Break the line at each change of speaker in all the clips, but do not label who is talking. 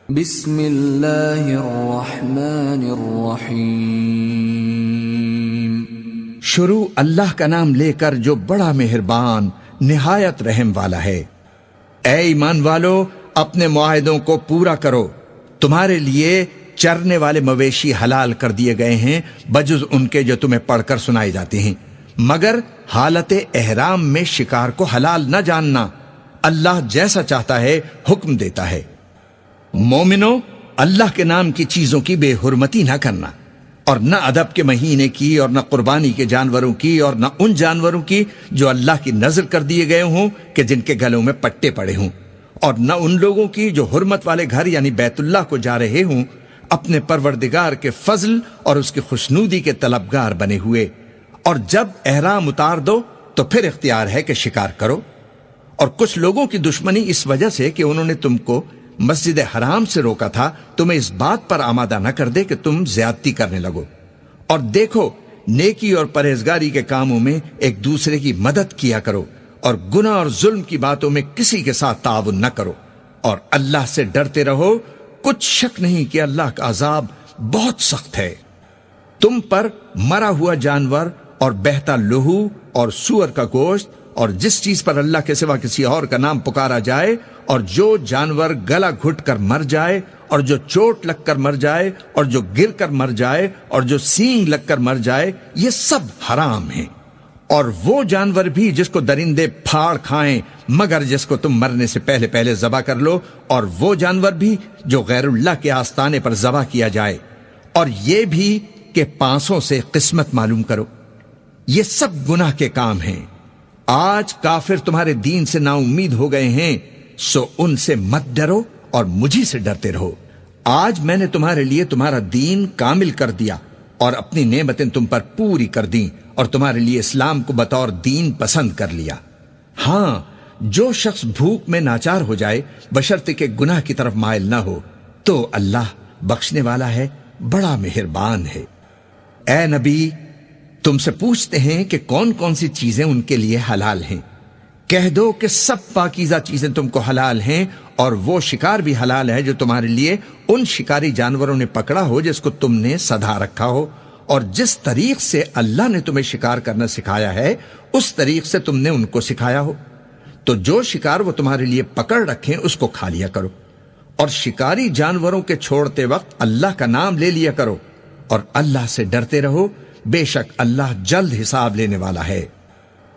بسم اللہ الرحمن الرحیم۔
شروع اللہ کا نام لے کر جو بڑا مہربان نہایت رحم والا ہے۔ اے ایمان والو، اپنے معاہدوں کو پورا کرو۔ تمہارے لیے چرنے والے مویشی حلال کر دیے گئے ہیں بجز ان کے جو تمہیں پڑھ کر سنائے جاتے ہیں، مگر حالت احرام میں شکار کو حلال نہ جاننا۔ اللہ جیسا چاہتا ہے حکم دیتا ہے۔ مومنو، اللہ کے نام کی چیزوں کی بے حرمتی نہ کرنا، اور نہ ادب کے مہینے کی، اور نہ قربانی کے جانوروں کی، اور نہ ان جانوروں کی جو اللہ کی نذر کر دیے گئے ہوں کہ جن کے گلوں میں پٹے پڑے ہوں، اور نہ ان لوگوں کی جو حرمت والے گھر یعنی بیت اللہ کو جا رہے ہوں اپنے پروردگار کے فضل اور اس کی خوشنودی کے طلبگار بنے ہوئے۔ اور جب احرام اتار دو تو پھر اختیار ہے کہ شکار کرو۔ اور کچھ لوگوں کی دشمنی اس وجہ سے کہ انہوں نے تم کو مسجد حرام سے روکا تھا، تمہیں اس بات پر آمادہ نہ کر دے کہ تم زیادتی کرنے لگو۔ اور دیکھو، نیکی اور پرہیزگاری کے کاموں میں ایک دوسرے کی مدد کیا کرو، اور گناہ اور ظلم کی باتوں میں کسی کے ساتھ تعاون نہ کرو، اور اللہ سے ڈرتے رہو۔ کچھ شک نہیں کہ اللہ کا عذاب بہت سخت ہے۔ تم پر مرا ہوا جانور اور بہتا لہو اور سور کا گوشت اور جس چیز پر اللہ کے سوا کسی اور کا نام پکارا جائے، اور جو جانور گلا گھٹ کر مر جائے، اور جو چوٹ لگ کر مر جائے، اور جو گر کر مر جائے، اور جو سینگ لگ کر مر جائے، یہ سب حرام ہیں۔ اور وہ جانور بھی جس کو درندے پھاڑ کھائیں مگر جس کو تم مرنے سے پہلے پہلے ذبح کر لو، اور وہ جانور بھی جو غیر اللہ کے آستانے پر ذبح کیا جائے، اور یہ بھی کہ پانسوں سے قسمت معلوم کرو۔ یہ سب گناہ کے کام ہیں۔ آج کافر تمہارے دین سے نا امید ہو گئے ہیں، سو ان سے مت ڈرو اور مجھی سے ڈرتے رہو۔ آج میں نے تمہارے لیے تمہارا دین کامل کر دیا اور اپنی نعمتیں تم پر پوری کر دیں، اور تمہارے لیے اسلام کو بطور دین پسند کر لیا۔ ہاں، جو شخص بھوک میں ناچار ہو جائے بشرطے کہ گناہ کی طرف مائل نہ ہو تو اللہ بخشنے والا ہے، بڑا مہربان ہے۔ اے نبی، تم سے پوچھتے ہیں کہ کون کون سی چیزیں ان کے لیے حلال ہیں۔ کہہ دو کہ سب پاکیزہ چیزیں تم کو حلال ہیں، اور وہ شکار بھی حلال ہے جو تمہارے لیے ان شکاری جانوروں نے پکڑا ہو جس کو تم نے سدھا رکھا ہو، اور جس طریق سے اللہ نے تمہیں شکار کرنا سکھایا ہے اس طریق سے تم نے ان کو سکھایا ہو۔ تو جو شکار وہ تمہارے لیے پکڑ رکھیں اس کو کھا لیا کرو، اور شکاری جانوروں کے چھوڑتے وقت اللہ کا نام لے لیا کرو، اور اللہ سے ڈرتے رہو، بے شک اللہ جلد حساب لینے والا ہے۔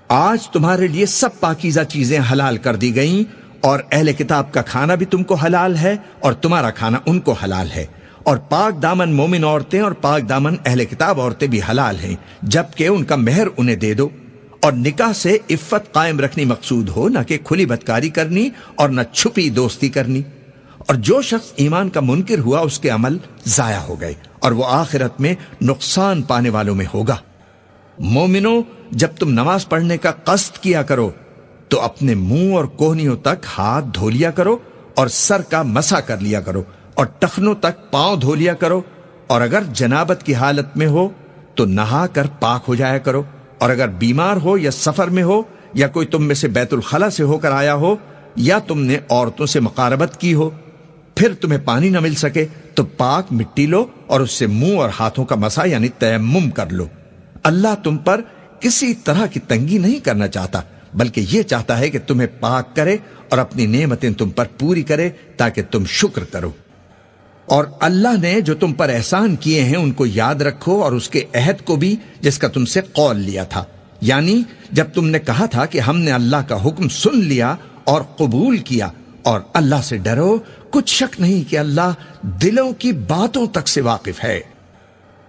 آج تمہارے لیے سب پاکیزہ چیزیں حلال کر دی گئیں، اور اہل کتاب کا کھانا بھی تم کو حلال ہے اور تمہارا کھانا ان کو حلال ہے، اور پاک دامن مومن عورتیں اور پاک دامن اہل کتاب عورتیں بھی حلال ہیں جبکہ ان کا مہر انہیں دے دو۔ اور نکاح سے عفت قائم رکھنی مقصود ہو، نہ کہ کھلی بدکاری کرنی اور نہ چھپی دوستی کرنی۔ اور جو شخص ایمان کا منکر ہوا اس کے عمل ضائع ہو گئے، اور وہ آخرت میں نقصان پانے والوں میں ہوگا۔ مومنو، جب تم نماز پڑھنے کا قصد کیا کرو تو اپنے منہ اور کوہنیوں تک ہاتھ دھو لیا کرو، اور سر کا مسح کر لیا کرو، اور ٹخنوں تک پاؤں دھو لیا کرو، اور اگر جنابت کی حالت میں ہو تو نہا کر پاک ہو جایا کرو، اور اگر بیمار ہو یا سفر میں ہو یا کوئی تم میں سے بیت الخلا سے ہو کر آیا ہو یا تم نے عورتوں سے مقاربت کی ہو، پھر تمہیں پانی نہ مل سکے تو پاک مٹی لو اور اس سے منہ اور ہاتھوں کا مسح یعنی تیمم کر لو۔ اللہ تم پر کسی طرح کی تنگی نہیں کرنا چاہتا، بلکہ یہ چاہتا ہے کہ تمہیں پاک کرے اور اپنی نعمتیں تم پر پوری کرے تاکہ تم شکر کرو۔ اور اللہ نے جو تم پر احسان کیے ہیں ان کو یاد رکھو، اور اس کے عہد کو بھی جس کا تم سے قول لیا تھا، یعنی جب تم نے کہا تھا کہ ہم نے اللہ کا حکم سن لیا اور قبول کیا، اور اللہ سے ڈرو، کچھ شک نہیں کہ اللہ دلوں کی باتوں تک سے واقف ہے۔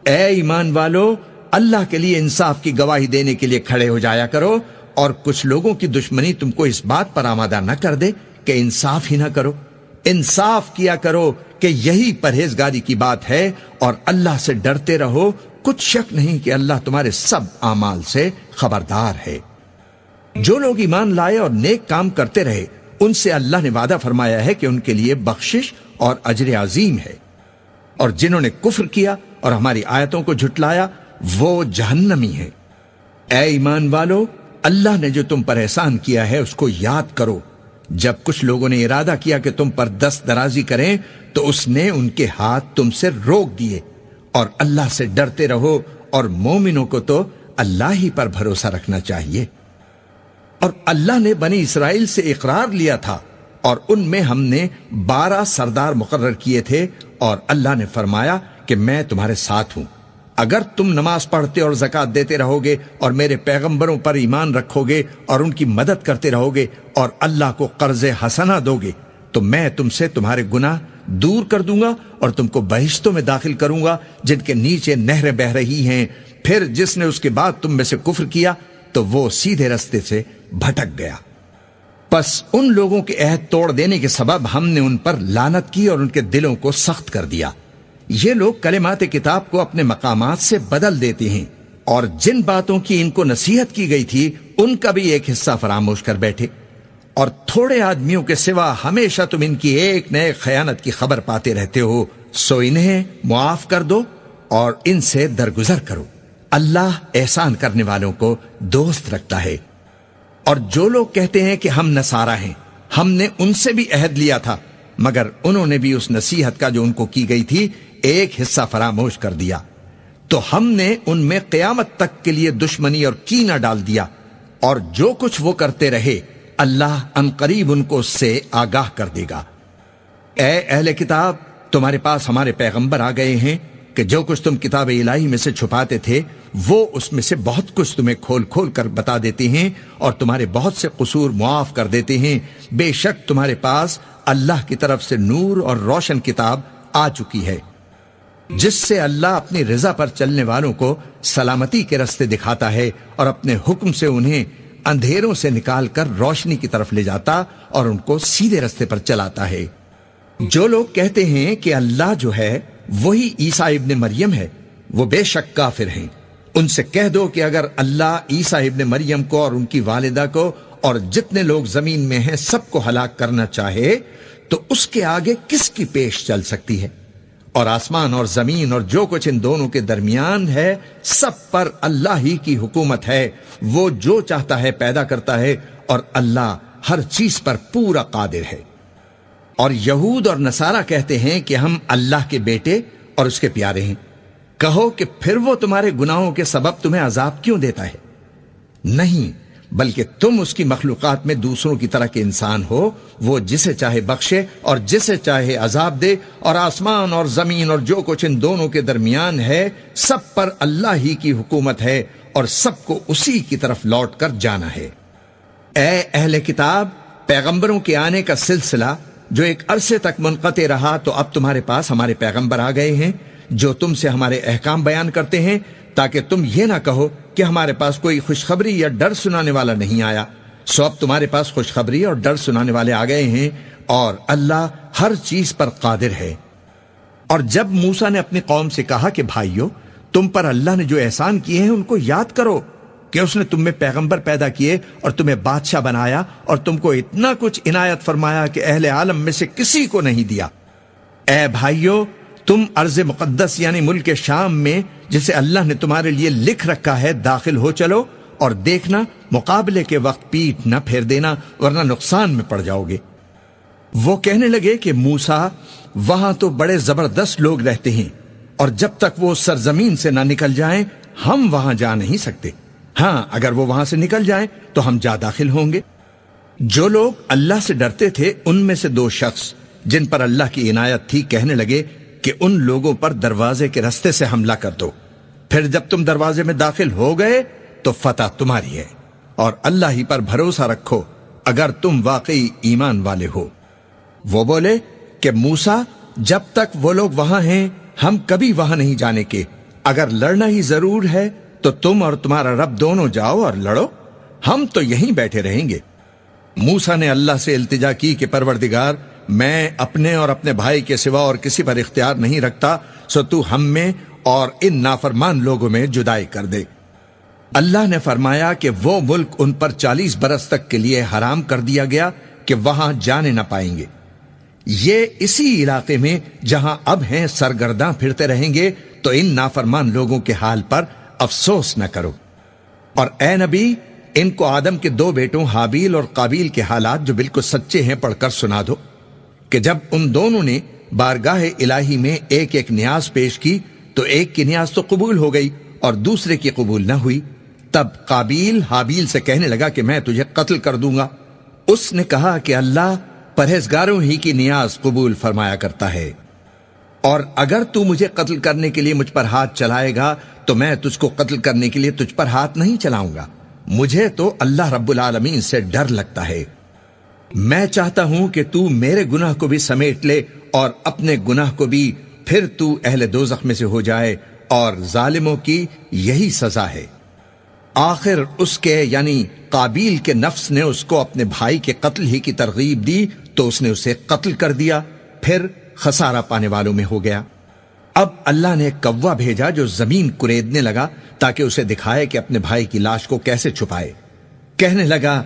اے ایمان والو، اللہ کے لیے انصاف کی گواہی دینے کے لیے کھڑے ہو جایا کرو، اور کچھ لوگوں کی دشمنی تم کو اس بات پر آمادہ نہ کر دے کہ انصاف ہی نہ کرو۔ انصاف کیا کرو کہ یہی پرہیزگاری کی بات ہے، اور اللہ سے ڈرتے رہو، کچھ شک نہیں کہ اللہ تمہارے سب اعمال سے خبردار ہے۔ جو لوگ ایمان لائے اور نیک کام کرتے رہے ان سے اللہ نے وعدہ فرمایا ہے کہ ان کے لیے بخشش اور اجر عظیم ہے، اور جنہوں نے کفر کیا اور ہماری آیتوں کو جھٹلایا وہ جہنمی ہیں۔ اے ایمان والو، اللہ نے جو تم پر احسان کیا ہے اس کو یاد کرو، جب کچھ لوگوں نے ارادہ کیا کہ تم پر دست درازی کریں تو اس نے ان کے ہاتھ تم سے روک دیے، اور اللہ سے ڈرتے رہو، اور مومنوں کو تو اللہ ہی پر بھروسہ رکھنا چاہیے۔ اور اللہ نے بنی اسرائیل سے اقرار لیا تھا، اور ان میں ہم نے 12 سردار مقرر کیے تھے، اور اللہ نے فرمایا کہ میں تمہارے ساتھ ہوں، اگر تم نماز پڑھتے اور زکوٰۃ دیتے رہو گے اور میرے پیغمبروں پر ایمان رکھو گے اور ان کی مدد کرتے رہو گے اور اللہ کو قرض حسنہ دو گے تو میں تم سے تمہارے گناہ دور کر دوں گا اور تم کو بہشتوں میں داخل کروں گا جن کے نیچے نہریں بہہ رہی ہیں۔ پھر جس نے اس کے بعد تم میں سے کفر کیا تو وہ سیدھے رستے سے بھٹک گیا۔ پس ان لوگوں کے عہد توڑ دینے کے سبب ہم نے ان پر لعنت کی اور ان کے دلوں کو سخت کر دیا۔ یہ لوگ کلمات کتاب کو اپنے مقامات سے بدل دیتے ہیں، اور جن باتوں کی ان کو نصیحت کی گئی تھی ان کا بھی ایک حصہ فراموش کر بیٹھے، اور تھوڑے آدمیوں کے سوا ہمیشہ تم ان کی ایک نئے خیانت کی خبر پاتے رہتے ہو، سو انہیں معاف کر دو اور ان سے درگزر کرو۔ اللہ احسان کرنے والوں کو دوست رکھتا ہے۔ اور جو لوگ کہتے ہیں کہ ہم نصارہ ہیں، ہم نے ان سے بھی عہد لیا تھا، مگر انہوں نے بھی اس نصیحت کا جو ان کو کی گئی تھی ایک حصہ فراموش کر دیا، تو ہم نے ان میں قیامت تک کے لیے دشمنی اور کینہ ڈال دیا، اور جو کچھ وہ کرتے رہے اللہ عنقریب ان کو اس سے آگاہ کر دے گا۔ اے اہل کتاب، تمہارے پاس ہمارے پیغمبر آ گئے ہیں کہ جو کچھ تم کتاب الہی میں سے چھپاتے تھے وہ اس میں سے بہت کچھ تمہیں کھول کھول کر بتا دیتے ہیں اور تمہارے بہت سے قصور معاف کر دیتے ہیں۔ بے شک تمہارے پاس اللہ کی طرف سے نور اور روشن کتاب آ چکی ہے، جس سے اللہ اپنی رضا پر چلنے والوں کو سلامتی کے راستے دکھاتا ہے اور اپنے حکم سے انہیں اندھیروں سے نکال کر روشنی کی طرف لے جاتا اور ان کو سیدھے راستے پر چلاتا ہے۔ جو لوگ کہتے ہیں کہ اللہ جو ہے وہی عیسیٰ ابن مریم ہے، وہ بے شک کافر ہیں۔ ان سے کہہ دو کہ اگر اللہ عیسیٰ ابن مریم کو اور ان کی والدہ کو اور جتنے لوگ زمین میں ہیں سب کو ہلاک کرنا چاہے تو اس کے آگے کس کی پیش چل سکتی ہے؟ اور آسمان اور زمین اور جو کچھ ان دونوں کے درمیان ہے سب پر اللہ ہی کی حکومت ہے، وہ جو چاہتا ہے پیدا کرتا ہے، اور اللہ ہر چیز پر پورا قادر ہے۔ اور یہود اور نصارہ کہتے ہیں کہ ہم اللہ کے بیٹے اور اس کے پیارے ہیں۔ کہو کہ پھر وہ تمہارے گناہوں کے سبب تمہیں عذاب کیوں دیتا ہے؟ نہیں، بلکہ تم اس کی مخلوقات میں دوسروں کی طرح کے انسان ہو، وہ جسے چاہے بخشے اور جسے چاہے عذاب دے، اور آسمان اور زمین اور جو کچھ ان دونوں کے درمیان ہے سب پر اللہ ہی کی حکومت ہے اور سب کو اسی کی طرف لوٹ کر جانا ہے۔ اے اہل کتاب، پیغمبروں کے آنے کا سلسلہ جو ایک عرصے تک منقطع رہا تو اب تمہارے پاس ہمارے پیغمبر آ گئے ہیں جو تم سے ہمارے احکام بیان کرتے ہیں، تاکہ تم یہ نہ کہو کہ ہمارے پاس کوئی خوشخبری یا ڈر سنانے والا نہیں آیا۔ سو اب تمہارے پاس خوشخبری اور ڈر سنانے والے آ گئے ہیں، اور اللہ ہر چیز پر قادر ہے۔ اور جب موسیٰ نے اپنی قوم سے کہا کہ بھائیو، تم پر اللہ نے جو احسان کیے ہیں ان کو یاد کرو، کہ اس نے تم میں پیغمبر پیدا کیے اور تمہیں بادشاہ بنایا اور تم کو اتنا کچھ عنایت فرمایا کہ اہل عالم میں سے کسی کو نہیں دیا۔ اے بھائیو، تم ارض مقدس یعنی ملک شام میں جسے اللہ نے تمہارے لیے لکھ رکھا ہے داخل ہو چلو، اور دیکھنا مقابلے کے وقت پیٹ نہ پھیر دینا ورنہ نقصان میں پڑ جاؤ گے۔ وہ کہنے لگے کہ موسیٰ، وہاں تو بڑے زبردست لوگ رہتے ہیں، اور جب تک وہ سرزمین سے نہ نکل جائیں ہم وہاں جا نہیں سکتے۔ ہاں، اگر وہ وہاں سے نکل جائیں تو ہم جا داخل ہوں گے۔ جو لوگ اللہ سے ڈرتے تھے ان میں سے 2 شخص جن پر اللہ کی عنایت تھی کہنے لگے کہ ان لوگوں پر دروازے کے رستے سے حملہ کر دو، پھر جب تم دروازے میں داخل ہو گئے تو فتح تمہاری ہے، اور اللہ ہی پر بھروسہ رکھو اگر تم واقعی ایمان والے ہو۔ وہ بولے کہ موسیٰ، جب تک وہ لوگ وہاں ہیں ہم کبھی وہاں نہیں جانے کے، اگر لڑنا ہی ضرور ہے تو تم اور تمہارا رب دونوں جاؤ اور لڑو، ہم تو یہیں بیٹھے رہیں گے۔ موسیٰ نے اللہ سے التجا کی کہ پروردگار، میں اپنے اور اپنے بھائی کے سوا اور کسی پر اختیار نہیں رکھتا، سو تو ہم میں اور ان نافرمان لوگوں میں جدائی کر دے۔ اللہ نے فرمایا کہ وہ ملک ان پر 40 برس تک کے لیے حرام کر دیا گیا کہ وہاں جانے نہ پائیں گے۔ یہ اسی علاقے میں جہاں اب ہیں سرگرداں پھرتے رہیں گے، تو ان نافرمان لوگوں کے حال پر افسوس نہ کرو۔ اور اے نبی، ان کو آدم کے 2 بیٹوں حابیل اور قابیل کے حالات جو بالکل سچے ہیں پڑھ کر سنا دو کہ جب ان دونوں نے بارگاہ الہی میں ایک ایک نیاز پیش کی تو ایک کی نیاز تو قبول ہو گئی اور دوسرے کی قبول نہ ہوئی. تب قابیل حابیل سے کہنے لگا کہ میں تجھے قتل کر دوں گا. اس نے کہا کہ اللہ پرہیزگاروں ہی کی نیاز قبول فرمایا کرتا ہے، اور اگر تو مجھے قتل کرنے کے لیے مجھ پر ہاتھ چلائے گا تو میں تجھ کو قتل کرنے کے لیے تجھ پر ہاتھ نہیں چلاؤں گا. مجھے تو اللہ رب العالمین سے ڈر لگتا ہے. میں چاہتا ہوں کہ تو میرے گناہ کو بھی سمیٹ لے اور اپنے گناہ کو بھی، پھر تو اہل دوزخ میں سے ہو جائے، اور ظالموں کی یہی سزا ہے. آخر اس کے یعنی قابیل کے نفس نے اس کو اپنے بھائی کے قتل ہی کی ترغیب دی تو اس نے اسے قتل کر دیا، پھر خسارہ پانے والوں میں ہو گیا. اب اللہ نے ایک کوا بھیجا جو زمین کریدنے لگا تاکہ اسے دکھائے کہ اپنے بھائی کی لاش کو کیسے چھپائے. کہنے لگا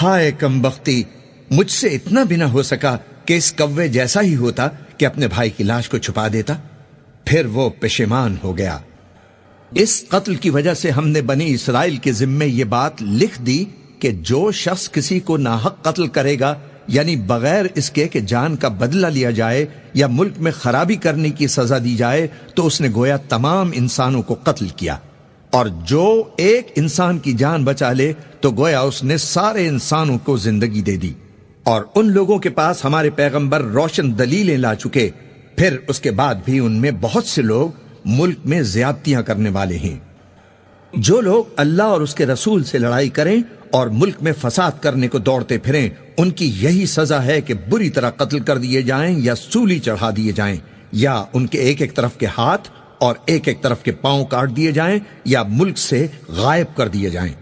ہائے کم بختی، مجھ سے اتنا بھی نہ ہو سکا کہ اس کوے جیسا ہی ہوتا کہ اپنے بھائی کی لاش کو چھپا دیتا. پھر وہ پشیمان ہو گیا. اس قتل کی وجہ سے ہم نے بنی اسرائیل کے ذمے یہ بات لکھ دی کہ جو شخص کسی کو ناحق قتل کرے گا، یعنی بغیر اس کے کہ جان کا بدلہ لیا جائے یا ملک میں خرابی کرنے کی سزا دی جائے، تو اس نے گویا تمام انسانوں کو قتل کیا. اور جو ایک انسان کی جان بچا لے تو گویا اس نے سارے انسانوں کو زندگی دے دی. اور ان لوگوں کے پاس ہمارے پیغمبر روشن دلیلیں لا چکے، پھر اس کے بعد بھی ان میں بہت سے لوگ ملک میں زیادتیاں کرنے والے ہیں. جو لوگ اللہ اور اس کے رسول سے لڑائی کریں اور ملک میں فساد کرنے کو دوڑتے پھریں، ان کی یہی سزا ہے کہ بری طرح قتل کر دیے جائیں یا سولی چڑھا دیے جائیں، یا ان کے ایک ایک طرف کے ہاتھ اور ایک ایک طرف کے پاؤں کاٹ دیے جائیں یا ملک سے غائب کر دیے جائیں.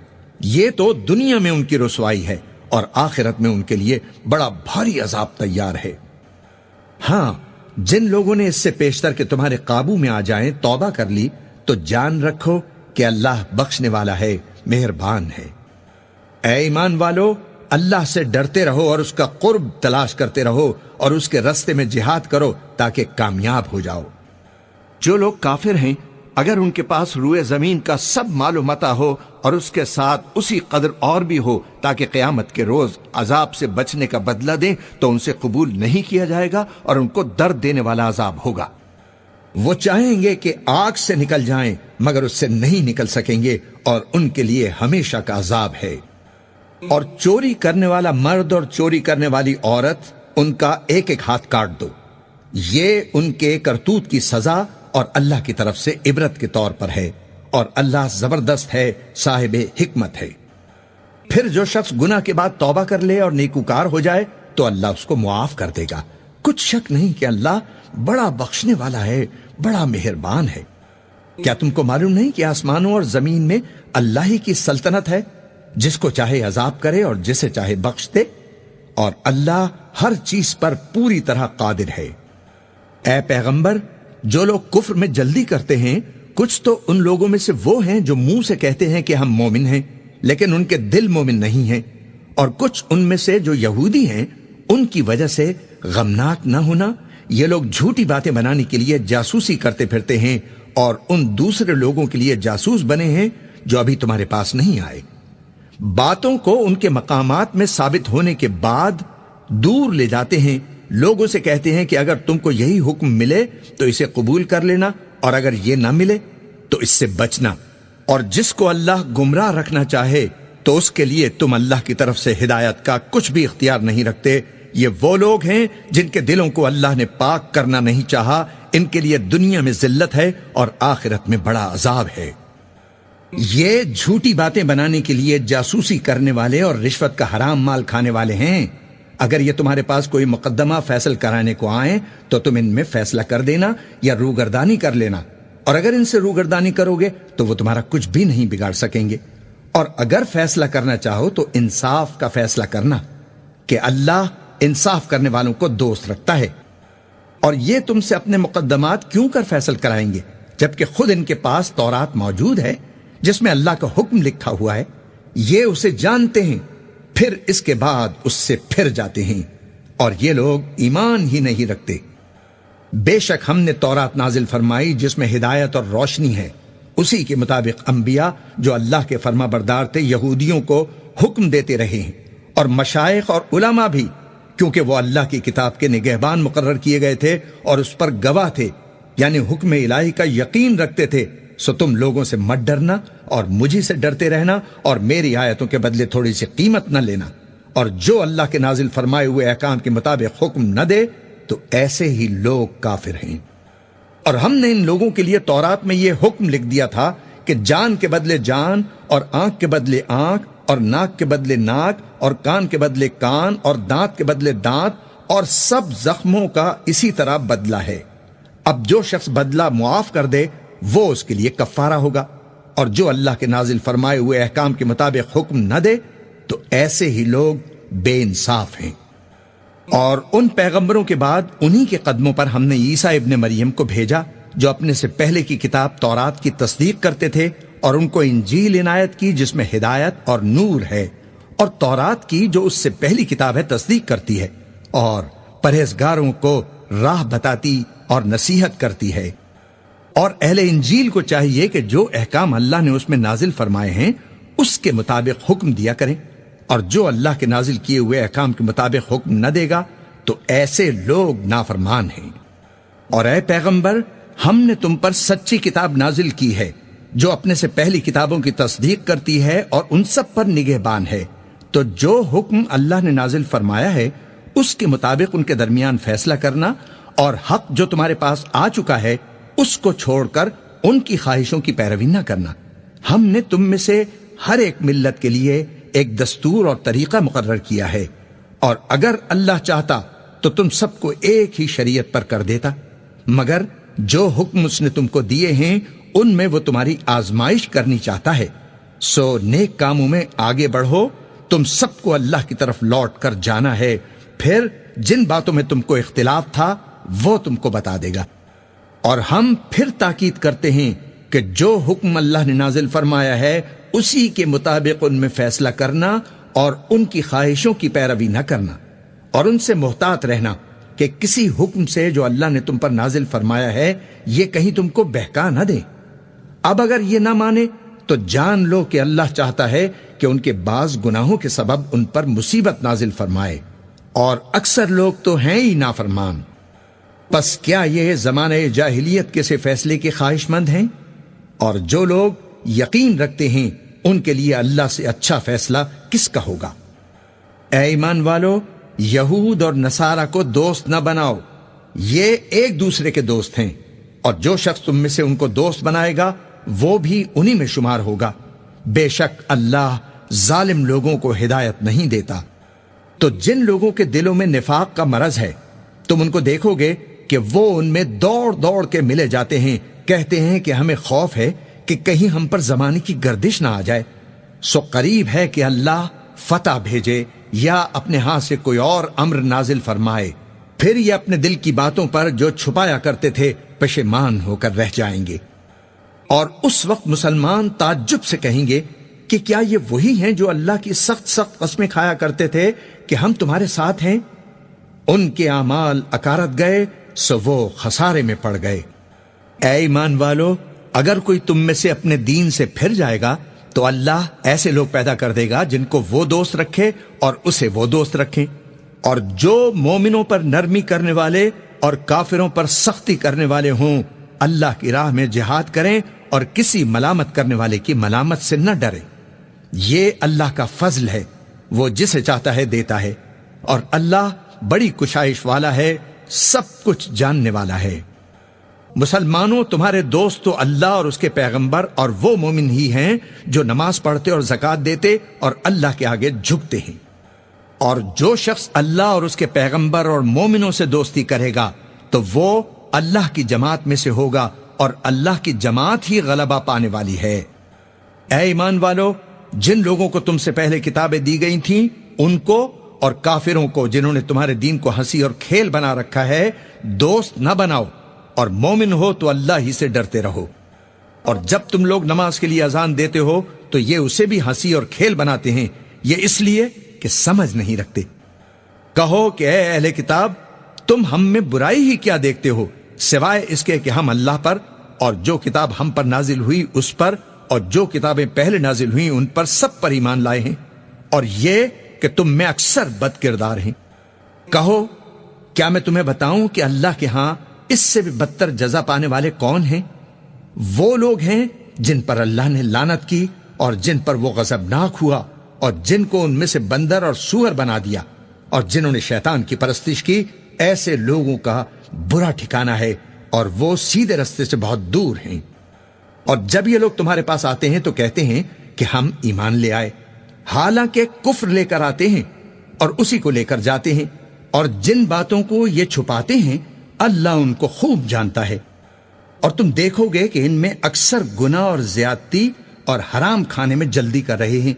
یہ تو دنیا میں ان کی رسوائی ہے، اور آخرت میں ان کے لیے بڑا بھاری عذاب تیار ہے. ہاں، جن لوگوں نے اس سے پیشتر کہ تمہارے قابو میں آ جائیں توبہ کر لی تو جان رکھو کہ اللہ بخشنے والا ہے، مہربان ہے. اے ایمان والو، اللہ سے ڈرتے رہو اور اس کا قرب تلاش کرتے رہو اور اس کے رستے میں جہاد کرو تاکہ کامیاب ہو جاؤ. جو لوگ کافر ہیں، اگر ان کے پاس روئے زمین کا سب مال و متاع ہو اور اس کے ساتھ اسی قدر اور بھی ہو تاکہ قیامت کے روز عذاب سے بچنے کا بدلہ دیں، تو ان سے قبول نہیں کیا جائے گا اور ان کو درد دینے والا عذاب ہوگا. وہ چاہیں گے کہ آگ سے نکل جائیں مگر اس سے نہیں نکل سکیں گے، اور ان کے لیے ہمیشہ کا عذاب ہے. اور چوری کرنے والا مرد اور چوری کرنے والی عورت، ان کا ایک ایک ہاتھ کاٹ دو. یہ ان کے کرتوت کی سزا اور اللہ کی طرف سے عبرت کے طور پر ہے، اور اللہ زبردست ہے، صاحب حکمت ہے. پھر جو شخص گناہ کے بعد توبہ کر لے اور نیکوکار ہو جائے تو اللہ اس کو معاف کر دے گا. کچھ شک نہیں کہ اللہ بڑا بخشنے والا ہے، بڑا مہربان ہے. کیا تم کو معلوم نہیں کہ آسمانوں اور زمین میں اللہ ہی کی سلطنت ہے، جس کو چاہے عذاب کرے اور جسے چاہے بخش دے، اور اللہ ہر چیز پر پوری طرح قادر ہے. اے پیغمبر، جو لوگ کفر میں جلدی کرتے ہیں، کچھ تو ان لوگوں میں سے وہ ہیں جو منہ سے کہتے ہیں کہ ہم مومن ہیں لیکن ان کے دل مومن نہیں ہیں، اور کچھ ان میں سے جو یہودی ہیں، ان کی وجہ سے غمناک نہ ہونا. یہ لوگ جھوٹی باتیں بنانے کے لیے جاسوسی کرتے پھرتے ہیں اور ان دوسرے لوگوں کے لیے جاسوس بنے ہیں جو ابھی تمہارے پاس نہیں آئے. باتوں کو ان کے مقامات میں ثابت ہونے کے بعد دور لے جاتے ہیں. لوگوں سے کہتے ہیں کہ اگر تم کو یہی حکم ملے تو اسے قبول کر لینا، اور اگر یہ نہ ملے تو اس سے بچنا. اور جس کو اللہ گمراہ رکھنا چاہے تو اس کے لیے تم اللہ کی طرف سے ہدایت کا کچھ بھی اختیار نہیں رکھتے. یہ وہ لوگ ہیں جن کے دلوں کو اللہ نے پاک کرنا نہیں چاہا. ان کے لیے دنیا میں ذلت ہے اور آخرت میں بڑا عذاب ہے. یہ جھوٹی باتیں بنانے کے لیے جاسوسی کرنے والے اور رشوت کا حرام مال کھانے والے ہیں. اگر یہ تمہارے پاس کوئی مقدمہ فیصل کرانے کو آئیں تو تم ان میں فیصلہ کر دینا یا روگردانی کر لینا، اور اگر ان سے روگردانی کرو گے تو وہ تمہارا کچھ بھی نہیں بگاڑ سکیں گے. اور اگر فیصلہ کرنا چاہو تو انصاف کا فیصلہ کرنا، کہ اللہ انصاف کرنے والوں کو دوست رکھتا ہے. اور یہ تم سے اپنے مقدمات کیوں کر فیصل کرائیں گے جبکہ خود ان کے پاس تورات موجود ہے جس میں اللہ کا حکم لکھا ہوا ہے. یہ اسے جانتے ہیں، پھر اس کے بعد اس سے پھر جاتے ہیں، اور یہ لوگ ایمان ہی نہیں رکھتے. بے شک ہم نے تورات نازل فرمائی جس میں ہدایت اور روشنی ہے، اسی کے مطابق انبیاء جو اللہ کے فرما بردار تھے یہودیوں کو حکم دیتے رہے ہیں، اور مشائخ اور علماء بھی، کیونکہ وہ اللہ کی کتاب کے نگہبان مقرر کیے گئے تھے اور اس پر گواہ تھے، یعنی حکم الہی کا یقین رکھتے تھے۔ سو تم لوگوں سے مت ڈرنا اور مجھے سے ڈرتے رہنا، اور میری آیتوں کے بدلے تھوڑی سی قیمت نہ لینا، اور جو اللہ کے نازل فرمائے ہوئے احکام کے مطابق حکم نہ دے تو ایسے ہی لوگ کافر ہیں۔ اور ہم نے ان لوگوں کے لیے تورات میں یہ حکم لکھ دیا تھا کہ جان کے بدلے جان، اور آنکھ کے بدلے آنکھ، اور ناک کے بدلے ناک، اور کان کے بدلے کان، اور دانت کے بدلے دانت، اور سب زخموں کا اسی طرح بدلہ ہے۔ اب جو شخص بدلہ معاف کر دے وہ اس کے لیے کفارہ ہوگا، اور جو اللہ کے نازل فرمائے ہوئے احکام کے مطابق حکم نہ دے تو ایسے ہی لوگ بے انصاف ہیں۔ اور ان پیغمبروں کے بعد انہی کے قدموں پر ہم نے عیسیٰ ابن مریم کو بھیجا، جو اپنے سے پہلے کی کتاب تورات کی تصدیق کرتے تھے، اور ان کو انجیل عنایت کی جس میں ہدایت اور نور ہے، اور تورات کی جو اس سے پہلی کتاب ہے تصدیق کرتی ہے، اور پرہیزگاروں کو راہ بتاتی اور نصیحت کرتی ہے۔ اور اہل انجیل کو چاہیے کہ جو احکام اللہ نے اس میں نازل فرمائے ہیں اس کے مطابق حکم دیا کریں، اور جو اللہ کے نازل کیے ہوئے احکام کے مطابق حکم نہ دے گا تو ایسے لوگ نافرمان ہیں۔ اور اے پیغمبر، ہم نے تم پر سچی کتاب نازل کی ہے جو اپنے سے پہلی کتابوں کی تصدیق کرتی ہے اور ان سب پر نگہبان ہے، تو جو حکم اللہ نے نازل فرمایا ہے اس کے مطابق ان کے درمیان فیصلہ کرنا، اور حق جو تمہارے پاس آ چکا ہے اس کو چھوڑ کر ان کی خواہشوں کی پیروی نہ کرنا۔ ہم نے تم میں سے ہر ایک ملت کے لیے ایک دستور اور طریقہ مقرر کیا ہے، اور اگر اللہ چاہتا تو تم سب کو ایک ہی شریعت پر کر دیتا، مگر جو حکم اس نے تم کو دیے ہیں ان میں وہ تمہاری آزمائش کرنی چاہتا ہے۔ سو نیک کاموں میں آگے بڑھو، تم سب کو اللہ کی طرف لوٹ کر جانا ہے، پھر جن باتوں میں تم کو اختلاف تھا وہ تم کو بتا دے گا۔ اور ہم پھر تاکید کرتے ہیں کہ جو حکم اللہ نے نازل فرمایا ہے اسی کے مطابق ان میں فیصلہ کرنا اور ان کی خواہشوں کی پیروی نہ کرنا، اور ان سے محتاط رہنا کہ کسی حکم سے جو اللہ نے تم پر نازل فرمایا ہے یہ کہیں تم کو بہکا نہ دے۔ اب اگر یہ نہ مانے تو جان لو کہ اللہ چاہتا ہے کہ ان کے بعض گناہوں کے سبب ان پر مصیبت نازل فرمائے، اور اکثر لوگ تو ہیں ہی نافرمان۔ پس کیا یہ زمانہ جاہلیت کے سے فیصلے کے خواہش مند ہیں؟ اور جو لوگ یقین رکھتے ہیں ان کے لیے اللہ سے اچھا فیصلہ کس کا ہوگا؟ اے ایمان والو، یہود اور نصارہ کو دوست نہ بناؤ، یہ ایک دوسرے کے دوست ہیں، اور جو شخص تم میں سے ان کو دوست بنائے گا وہ بھی انہی میں شمار ہوگا۔ بے شک اللہ ظالم لوگوں کو ہدایت نہیں دیتا۔ تو جن لوگوں کے دلوں میں نفاق کا مرض ہے تم ان کو دیکھو گے کہ وہ ان میں دوڑ دوڑ کے ملے جاتے ہیں، کہتے ہیں کہ ہمیں خوف ہے کہ کہیں ہم پر زمانے کی گردش نہ آ جائے۔ سو قریب ہے کہ اللہ فتح بھیجے یا اپنے ہاتھ سے کوئی اور امر نازل فرمائے، پھر یہ اپنے دل کی باتوں پر جو چھپایا کرتے تھے پشیمان ہو کر رہ جائیں گے۔ اور اس وقت مسلمان تعجب سے کہیں گے کہ کیا یہ وہی ہیں جو اللہ کی سخت سخت قسمیں کھایا کرتے تھے کہ ہم تمہارے ساتھ ہیں؟ ان کے اعمال اکارت گئے، سو وہ خسارے میں پڑ گئے۔ اے ایمان والو، اگر کوئی تم میں سے اپنے دین سے پھر جائے گا تو اللہ ایسے لوگ پیدا کر دے گا جن کو وہ دوست رکھے اور اسے وہ دوست رکھیں، اور جو مومنوں پر نرمی کرنے والے اور کافروں پر سختی کرنے والے ہوں اللہ کی راہ میں جہاد کریں اور کسی ملامت کرنے والے کی ملامت سے نہ ڈریں۔ یہ اللہ کا فضل ہے، وہ جسے چاہتا ہے دیتا ہے، اور اللہ بڑی کشائش والا ہے، سب کچھ جاننے والا ہے۔ مسلمانوں، تمہارے دوست تو اللہ اور اس کے پیغمبر اور وہ مومن ہی ہیں جو نماز پڑھتے اور زکوٰۃ دیتے اور اللہ کے آگے جھکتے ہیں۔ اور جو شخص اللہ اور اس کے پیغمبر اور مومنوں سے دوستی کرے گا تو وہ اللہ کی جماعت میں سے ہوگا، اور اللہ کی جماعت ہی غلبہ پانے والی ہے۔ اے ایمان والو، جن لوگوں کو تم سے پہلے کتابیں دی گئی تھیں ان کو اور کافروں کو جنہوں نے تمہارے دین کو ہنسی اور کھیل بنا رکھا ہے دوست نہ بناؤ، اور مومن ہو تو اللہ ہی سے ڈرتے رہو۔ اور جب تم لوگ نماز کے لیے اذان دیتے ہو تو یہ اسے بھی ہنسی اور کھیل بناتے ہیں، یہ اس لیے کہ سمجھ نہیں رکھتے۔ کہو کہ اے اہل کتاب، تم ہم میں برائی ہی کیا دیکھتے ہو سوائے اس کے کہ ہم اللہ پر اور جو کتاب ہم پر نازل ہوئی اس پر اور جو کتابیں پہلے نازل ہوئی ان پر سب پر ایمان لائے ہیں، اور یہ کہ تم میں اکثر بد کردار ہیں۔ کہو کیا میں تمہیں بتاؤں کہ اللہ کے ہاں اس سے بھی بدتر جزا پانے والے کون ہیں؟ وہ لوگ ہیں جن پر اللہ نے لعنت کی اور جن پر وہ غضبناک ہوا اور جن کو ان میں سے بندر اور سور بنا دیا اور جنہوں نے شیطان کی پرستش کی، ایسے لوگوں کا برا ٹھکانہ ہے اور وہ سیدھے رستے سے بہت دور ہیں۔ اور جب یہ لوگ تمہارے پاس آتے ہیں تو کہتے ہیں کہ ہم ایمان لے آئے، حالانکہ کفر لے کر آتے ہیں اور اسی کو لے کر جاتے ہیں، اور جن باتوں کو یہ چھپاتے ہیں اللہ ان کو خوب جانتا ہے۔ اور تم دیکھو گے کہ ان میں اکثر گناہ اور زیادتی اور حرام کھانے میں جلدی کر رہے ہیں،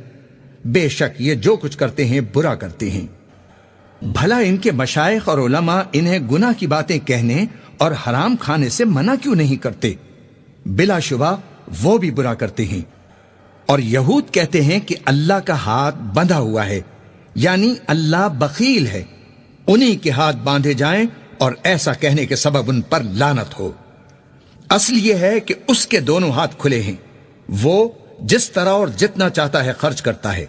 بے شک یہ جو کچھ کرتے ہیں برا کرتے ہیں۔ بھلا ان کے مشائخ اور علماء انہیں گناہ کی باتیں کہنے اور حرام کھانے سے منع کیوں نہیں کرتے؟ بلا شبہ وہ بھی برا کرتے ہیں۔ اور یہود کہتے ہیں کہ اللہ کا ہاتھ بندھا ہوا ہے، یعنی اللہ بخیل ہے، انہی کے ہاتھ باندھے جائیں اور ایسا کہنے کے سبب ان پر لعنت ہو۔ اصل یہ ہے کہ اس کے دونوں ہاتھ کھلے ہیں، وہ جس طرح اور جتنا چاہتا ہے خرچ کرتا ہے۔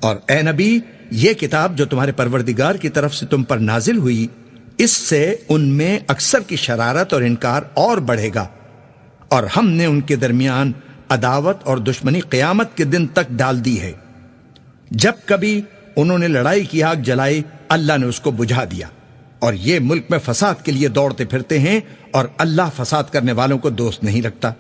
اور اے نبی، یہ کتاب جو تمہارے پروردگار کی طرف سے تم پر نازل ہوئی، اس سے ان میں اکثر کی شرارت اور انکار اور بڑھے گا، اور ہم نے ان کے درمیان عداوت اور دشمنی قیامت کے دن تک ڈال دی ہے۔ جب کبھی انہوں نے لڑائی کی آگ جلائی، اللہ نے اس کو بجھا دیا، اور یہ ملک میں فساد کے لیے دوڑتے پھرتے ہیں، اور اللہ فساد کرنے والوں کو دوست نہیں رکھتا۔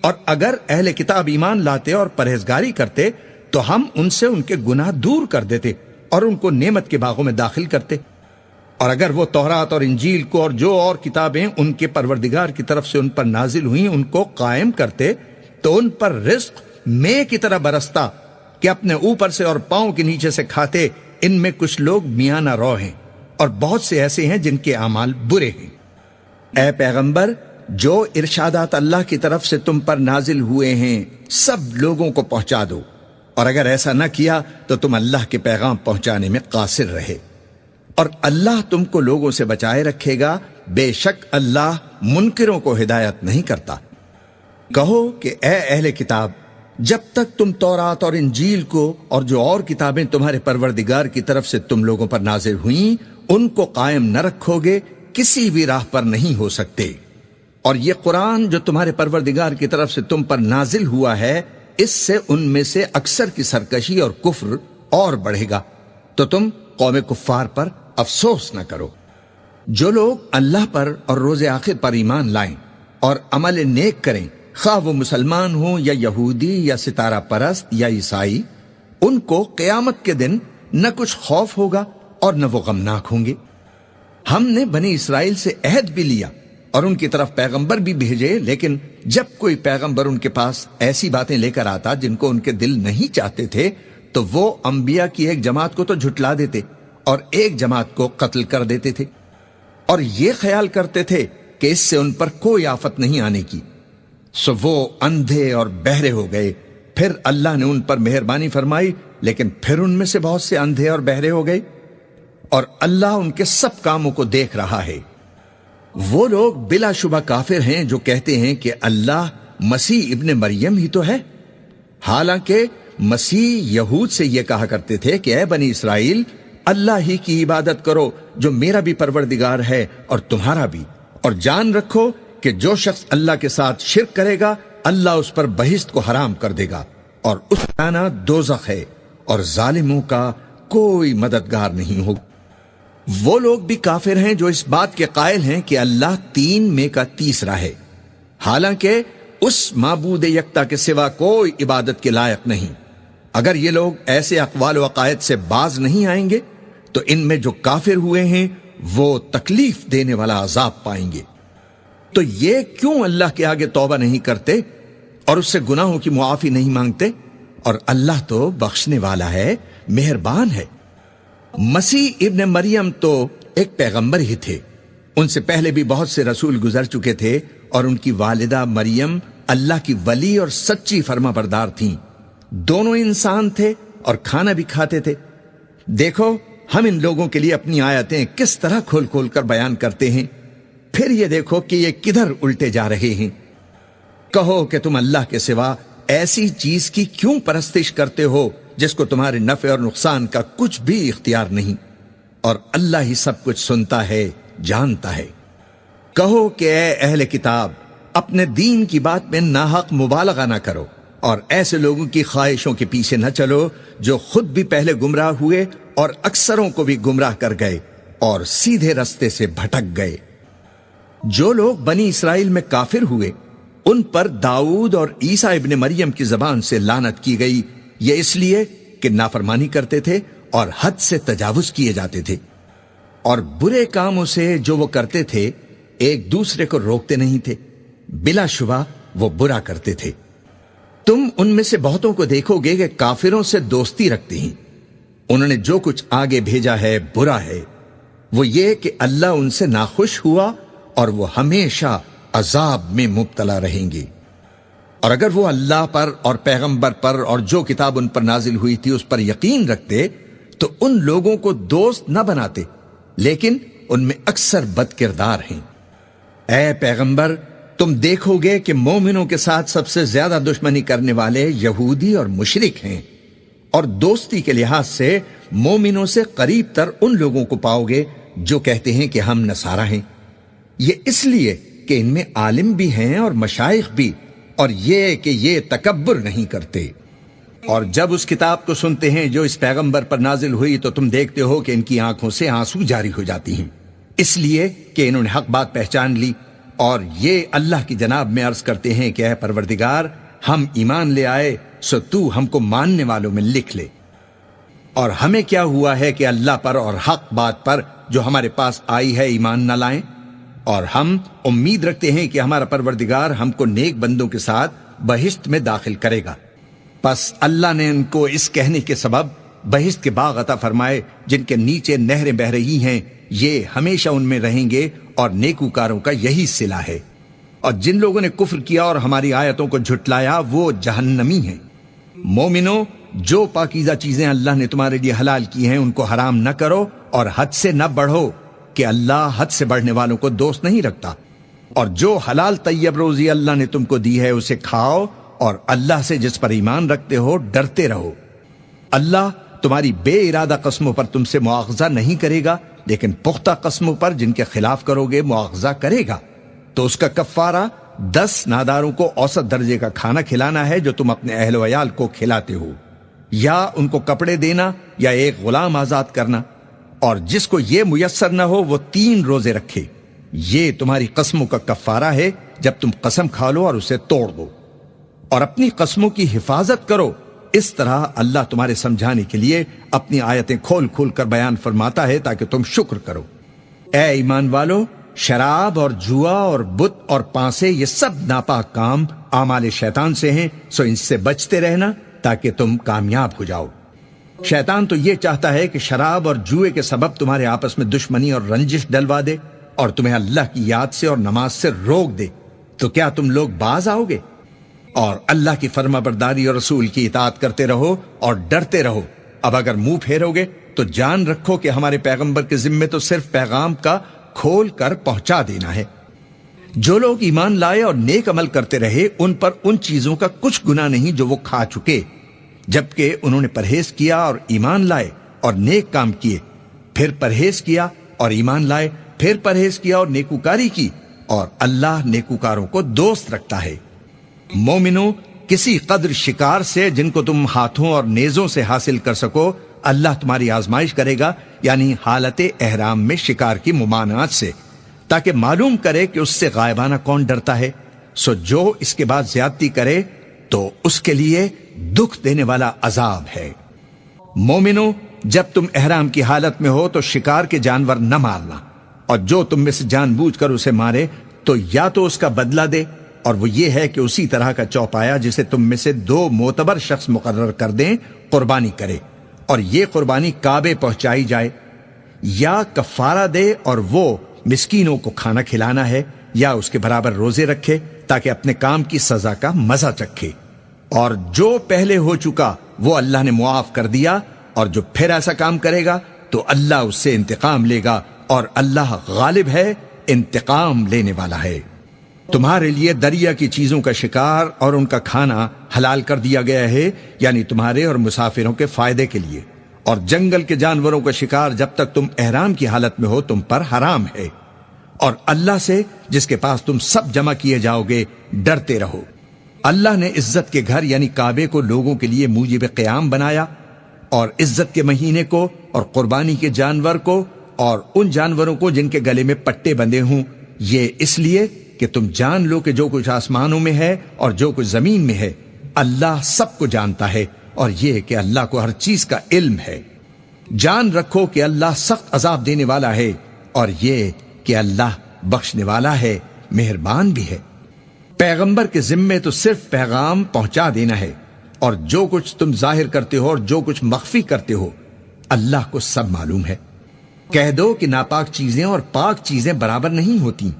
اور اگر اہل کتاب ایمان لاتے اور پرہیزگاری کرتے تو ہم ان سے ان کے گناہ دور کر دیتے اور ان کو نعمت کے باغوں میں داخل کرتے۔ اور اگر وہ تورات اور انجیل کو اور جو اور کتابیں ان کے پروردگار کی طرف سے ان پر نازل ہوئیں ان کو قائم کرتے تو ان پر رزق مے کی طرح برستا کہ اپنے اوپر سے اور پاؤں کے نیچے سے کھاتے۔ ان میں کچھ لوگ میانہ رو ہیں اور بہت سے ایسے ہیں جن کے اعمال برے ہیں۔ اے پیغمبر، جو ارشادات اللہ کی طرف سے تم پر نازل ہوئے ہیں سب لوگوں کو پہنچا دو، اور اگر ایسا نہ کیا تو تم اللہ کے پیغام پہنچانے میں قاصر رہے، اور اللہ تم کو لوگوں سے بچائے رکھے گا، بے شک اللہ منکروں کو ہدایت نہیں کرتا۔ کہو کہ اے اہل کتاب، جب تک تم تورات اور انجیل کو اور جو اور کتابیں تمہارے پروردگار کی طرف سے تم لوگوں پر نازل ہوئیں ان کو قائم نہ رکھو گے، کسی بھی راہ پر نہیں ہو سکتے۔ اور یہ قرآن جو تمہارے پروردگار کی طرف سے تم پر نازل ہوا ہے، اس سے ان میں سے اکثر کی سرکشی اور کفر اور بڑھے گا، تو تم قوم کفار پر افسوس نہ کرو۔ جو لوگ اللہ پر اور روز آخر پر ایمان لائیں اور عمل نیک کریں، خواہ وہ مسلمان ہوں یا یہودی یا ستارہ پرست یا عیسائی، ان کو قیامت کے دن نہ کچھ خوف ہوگا اور نہ وہ غمناک ہوں گے۔ ہم نے بنی اسرائیل سے عہد بھی لیا اور ان کی طرف پیغمبر بھی بھیجے، لیکن جب کوئی پیغمبر ان کے پاس ایسی باتیں لے کر آتا جن کو ان کے دل نہیں چاہتے تھے تو وہ انبیاء کی ایک جماعت کو تو جھٹلا دیتے اور ایک جماعت کو قتل کر دیتے تھے، اور یہ خیال کرتے تھے کہ اس سے ان پر کوئی آفت نہیں آنے کی، سو وہ اندھے اور بہرے ہو گئے۔ پھر اللہ نے ان پر مہربانی فرمائی، لیکن پھر ان میں سے بہت سے اندھے اور بہرے ہو گئے، اور اللہ ان کے سب کاموں کو دیکھ رہا ہے۔ وہ لوگ بلا شبہ کافر ہیں جو کہتے ہیں کہ اللہ مسیح ابن مریم ہی تو ہے، حالانکہ مسیح یہود سے یہ کہا کرتے تھے کہ اے بنی اسرائیل، اللہ ہی کی عبادت کرو جو میرا بھی پروردگار ہے اور تمہارا بھی، اور جان رکھو کہ جو شخص اللہ کے ساتھ شرک کرے گا اللہ اس پر بہشت کو حرام کر دے گا، اور اس کا ٹھکانہ دوزخ ہے، اور ظالموں کا کوئی مددگار نہیں ہوگا۔ وہ لوگ بھی کافر ہیں جو اس بات کے قائل ہیں کہ اللہ تین میں کا تیسرا ہے، حالانکہ اس معبود یکتا کے سوا کوئی عبادت کے لائق نہیں۔ اگر یہ لوگ ایسے اقوال و عقائد سے باز نہیں آئیں گے تو ان میں جو کافر ہوئے ہیں وہ تکلیف دینے والا عذاب پائیں گے۔ تو یہ کیوں اللہ کے آگے توبہ نہیں کرتے اور اس سے گناہوں کی معافی نہیں مانگتے؟ اور اللہ تو بخشنے والا ہے، مہربان ہے۔ مسیح ابن مریم تو ایک پیغمبر ہی تھے، ان سے پہلے بھی بہت سے رسول گزر چکے تھے، اور ان کی والدہ مریم اللہ کی ولی اور سچی فرما بردار تھیں۔ دونوں انسان تھے اور کھانا بھی کھاتے تھے۔ دیکھو ہم ان لوگوں کے لیے اپنی آیتیں کس طرح کھول کھول کر بیان کرتے ہیں، پھر یہ دیکھو کہ یہ کدھر الٹے جا رہے ہیں۔ کہو کہ تم اللہ کے سوا ایسی چیز کی کیوں پرستش کرتے ہو جس کو تمہارے نفع اور نقصان کا کچھ بھی اختیار نہیں، اور اللہ ہی سب کچھ سنتا ہے، جانتا ہے۔ کہو کہ اے اہل کتاب، اپنے دین کی بات میں ناحق مبالغہ نہ کرو، اور ایسے لوگوں کی خواہشوں کے پیچھے نہ چلو جو خود بھی پہلے گمراہ ہوئے اور اکثروں کو بھی گمراہ کر گئے اور سیدھے رستے سے بھٹک گئے۔ جو لوگ بنی اسرائیل میں کافر ہوئے ان پر داؤد اور عیسیٰ ابن مریم کی زبان سے لعنت کی گئی، یہ اس لیے کہ نافرمانی کرتے تھے اور حد سے تجاوز کیے جاتے تھے، اور برے کاموں سے جو وہ کرتے تھے ایک دوسرے کو روکتے نہیں تھے، بلا شبہ وہ برا کرتے تھے۔ تم ان میں سے بہتوں کو دیکھو گے کہ کافروں سے دوستی رکھتے ہیں، انہوں نے جو کچھ آگے بھیجا ہے برا ہے، وہ یہ کہ اللہ ان سے ناخوش ہوا اور وہ ہمیشہ عذاب میں مبتلا رہیں گے۔ اور اگر وہ اللہ پر اور پیغمبر پر اور جو کتاب ان پر نازل ہوئی تھی اس پر یقین رکھتے تو ان لوگوں کو دوست نہ بناتے، لیکن ان میں اکثر بد کردار ہیں۔ اے پیغمبر، تم دیکھو گے کہ مومنوں کے ساتھ سب سے زیادہ دشمنی کرنے والے یہودی اور مشرک ہیں، اور دوستی کے لحاظ سے مومنوں سے قریب تر ان لوگوں کو پاؤ گے جو کہتے ہیں کہ ہم نصارہ ہیں۔ یہ اس لیے کہ ان میں عالم بھی ہیں اور مشائخ بھی، اور یہ کہ یہ تکبر نہیں کرتے۔ اور جب اس کتاب کو سنتے ہیں جو اس پیغمبر پر نازل ہوئی تو تم دیکھتے ہو کہ ان کی آنکھوں سے آنسو جاری ہو جاتی ہیں، اس لیے کہ انہوں نے حق بات پہچان لی، اور یہ اللہ کی جناب میں عرض کرتے ہیں کہ اے پروردگار، ہم ایمان لے آئے سو تو ہم کو ماننے والوں میں لکھ لے۔ اور ہمیں کیا ہوا ہے کہ اللہ پر اور حق بات پر جو ہمارے پاس آئی ہے ایمان نہ لائیں، اور ہم امید رکھتے ہیں کہ ہمارا پروردگار ہم کو نیک بندوں کے ساتھ بہشت میں داخل کرے گا۔ پس اللہ نے ان کو اس کہنے کے سبب بہشت کے باغ عطا فرمائے جن کے نیچے نہریں بہہ رہی ہیں، یہ ہمیشہ ان میں رہیں گے، اور نیکوکاروں کا یہی صلہ ہے۔ اور جن لوگوں نے کفر کیا اور ہماری آیتوں کو جھٹلایا وہ جہنمی ہیں۔ مومنو، جو پاکیزہ چیزیں اللہ نے تمہارے لیے حلال کی ہیں ان کو حرام نہ کرو، اور حد سے نہ بڑھو کہ اللہ حد سے بڑھنے والوں کو دوست نہیں رکھتا۔ اور جو حلال طیب روزی اللہ نے تم کو دی ہے اسے کھاؤ، اور اللہ سے جس پر ایمان رکھتے ہو ڈرتے رہو۔ اللہ تمہاری بے ارادہ قسموں پر تم سے مواخذہ نہیں کرے گا، لیکن پختہ قسموں پر جن کے خلاف کرو گے مواخذہ کرے گا۔ تو اس کا کفارہ 10 ناداروں کو اوسط درجے کا کھانا کھلانا ہے جو تم اپنے اہل و عیال کو کھلاتے ہو، یا ان کو کپڑے دینا یا ایک غلام آزاد کرنا، اور جس کو یہ میسر نہ ہو وہ 3 روزے رکھے۔ یہ تمہاری قسموں کا کفارہ ہے جب تم قسم کھا لو اور اسے توڑ دو، اور اپنی قسموں کی حفاظت کرو۔ اس طرح اللہ تمہارے سمجھانے کے لیے اپنی آیتیں کھول کھول کر بیان فرماتا ہے تاکہ تم شکر کرو۔ اے ایمان والو، شراب اور جوا اور بت اور پانسے یہ سب ناپاک کام اعمال شیطان سے ہیں، سو ان سے بچتے رہنا تاکہ تم کامیاب ہو جاؤ۔ شیطان تو یہ چاہتا ہے کہ شراب اور جوئے کے سبب تمہارے آپس میں دشمنی اور رنجش ڈلوا دے، اور تمہیں اللہ کی یاد سے اور نماز سے روک دے۔ تو کیا تم لوگ باز آؤ گے؟ اور اللہ کی فرما برداری اور رسول کی اطاعت کرتے رہو اور ڈرتے رہو۔ اب اگر منہ پھیرو گے تو جان رکھو کہ ہمارے پیغمبر کے ذمے تو صرف پیغام کا کھول کر پہنچا دینا ہے۔ جو لوگ ایمان لائے اور نیک عمل کرتے رہے ان پر ان چیزوں کا کچھ گناہ نہیں جو وہ کھا چکے، جبکہ انہوں نے پرہیز کیا اور ایمان لائے اور نیک کام کیے، پھر پرہیز کیا اور ایمان لائے، پھر پرہیز کیا اور نیکوکاری کی، اور اللہ نیکوکاروں کو دوست رکھتا ہے۔ مومنو، کسی قدر شکار سے جن کو تم ہاتھوں اور نیزوں سے حاصل کر سکو اللہ تمہاری آزمائش کرے گا، یعنی حالت احرام میں شکار کی ممانعت سے، تاکہ معلوم کرے کہ اس سے غائبانہ کون ڈرتا ہے۔ سو جو اس کے بعد زیادتی کرے تو اس کے لیے دکھ دینے والا عذاب ہے۔ مومنو، جب تم احرام کی حالت میں ہو تو شکار کے جانور نہ مارنا، اور جو تم میں سے جان بوجھ کر اسے مارے تو یا تو اس کا بدلہ دے، اور وہ یہ ہے کہ اسی طرح کا چوپایا جسے تم میں سے 2 معتبر شخص مقرر کر دیں قربانی کرے، اور یہ قربانی کعبے پہنچائی جائے، یا کفارہ دے اور وہ مسکینوں کو کھانا کھلانا ہے، یا اس کے برابر روزے رکھے تاکہ اپنے کام کی سزا کا مزہ چکھے۔ اور جو پہلے ہو چکا وہ اللہ نے معاف کر دیا، اور جو پھر ایسا کام کرے گا تو اللہ اس سے انتقام لے گا، اور اللہ غالب ہے، انتقام لینے والا ہے۔ تمہارے لیے دریا کی چیزوں کا شکار اور ان کا کھانا حلال کر دیا گیا ہے، یعنی تمہارے اور مسافروں کے فائدے کے لیے، اور جنگل کے جانوروں کا شکار جب تک تم احرام کی حالت میں ہو تم پر حرام ہے، اور اللہ سے جس کے پاس تم سب جمع کیے جاؤ گے ڈرتے رہو۔ اللہ نے عزت کے گھر یعنی کعبے کو لوگوں کے لیے موجب قیام بنایا، اور عزت کے مہینے کو اور قربانی کے جانور کو اور ان جانوروں کو جن کے گلے میں پٹے بندھے ہوں، یہ اس لیے کہ تم جان لو کہ جو کچھ آسمانوں میں ہے اور جو کچھ زمین میں ہے اللہ سب کو جانتا ہے، اور یہ کہ اللہ کو ہر چیز کا علم ہے۔ جان رکھو کہ اللہ سخت عذاب دینے والا ہے، اور یہ کہ اللہ بخشنے والا ہے، مہربان بھی ہے۔ پیغمبر کے ذمے تو صرف پیغام پہنچا دینا ہے، اور جو کچھ تم ظاہر کرتے ہو اور جو کچھ مخفی کرتے ہو اللہ کو سب معلوم ہے۔ کہہ دو کہ ناپاک چیزیں اور پاک چیزیں برابر نہیں ہوتی،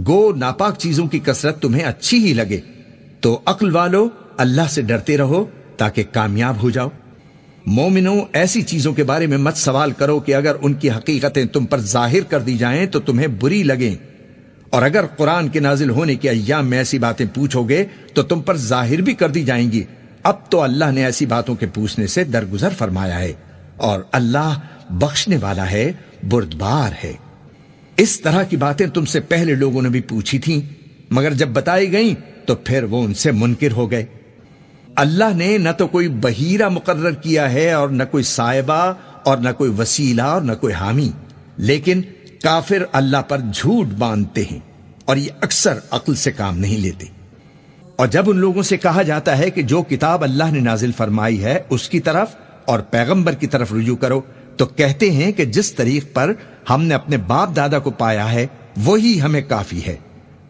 گو ناپاک چیزوں کی کثرت تمہیں اچھی ہی لگے، تو عقل والو اللہ سے ڈرتے رہو تاکہ کامیاب ہو جاؤ۔ مومنو، ایسی چیزوں کے بارے میں مت سوال کرو کہ اگر ان کی حقیقتیں تم پر ظاہر کر دی جائیں تو تمہیں بری لگیں، اور اگر قرآن کے نازل ہونے کے ایام میں ایسی باتیں پوچھو گے تو تم پر ظاہر بھی کر دی جائیں گی۔ اب تو اللہ نے ایسی باتوں کے پوچھنے سے درگزر فرمایا ہے، اور اللہ بخشنے والا ہے، بردبار ہے۔ اس طرح کی باتیں تم سے پہلے لوگوں نے بھی پوچھی تھیں، مگر جب بتائی گئیں تو پھر وہ ان سے منکر ہو گئے۔ اللہ نے نہ تو کوئی بحیرہ مقرر کیا ہے اور نہ کوئی صاحبہ اور نہ کوئی وسیلہ اور نہ کوئی حامی، لیکن کافر اللہ پر جھوٹ باندھتے ہیں اور یہ اکثر عقل سے کام نہیں لیتے۔ اور جب ان لوگوں سے کہا جاتا ہے کہ جو کتاب اللہ نے نازل فرمائی ہے اس کی طرف اور پیغمبر کی طرف رجوع کرو، تو کہتے ہیں کہ جس طریق پر ہم نے اپنے باپ دادا کو پایا ہے وہی ہمیں کافی ہے۔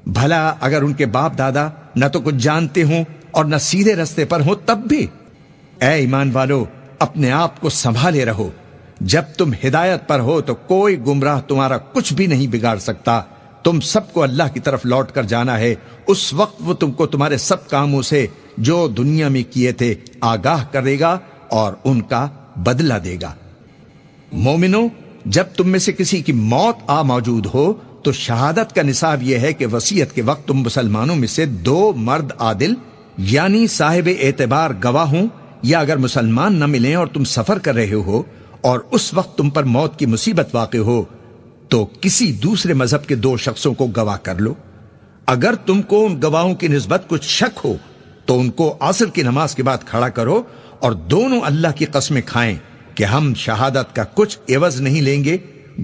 بھلا اگر ان کے باپ دادا نہ تو کچھ جانتے ہوں اور نہ سیدھے رستے پر ہوں تب بھی؟ اے ایمان والو، اپنے آپ کو سنبھالے رہو، جب تم ہدایت پر ہو تو کوئی گمراہ تمہارا کچھ بھی نہیں بگاڑ سکتا۔ تم سب کو اللہ کی طرف لوٹ کر جانا ہے، اس وقت وہ تم کو تمہارے سب کاموں سے جو دنیا میں کیے تھے آگاہ کرے گا اور ان کا بدلہ دے گا۔ مومنو، جب تم میں سے کسی کی موت آ موجود ہو تو شہادت کا نصاب یہ ہے کہ وصیت کے وقت تم مسلمانوں میں سے 2 مرد عادل یعنی صاحب اعتبار گواہ ہوں، یا اگر مسلمان نہ ملیں اور تم سفر کر رہے ہو اور اس وقت تم پر موت کی مصیبت واقع ہو تو کسی دوسرے مذہب کے 2 شخصوں کو گواہ کر لو۔ اگر تم کو ان گواہوں کی نسبت کچھ شک ہو تو ان کو عصر کی نماز کے بعد کھڑا کرو اور دونوں اللہ کی قسمیں کھائیں کہ ہم شہادت کا کچھ عوض نہیں لیں گے،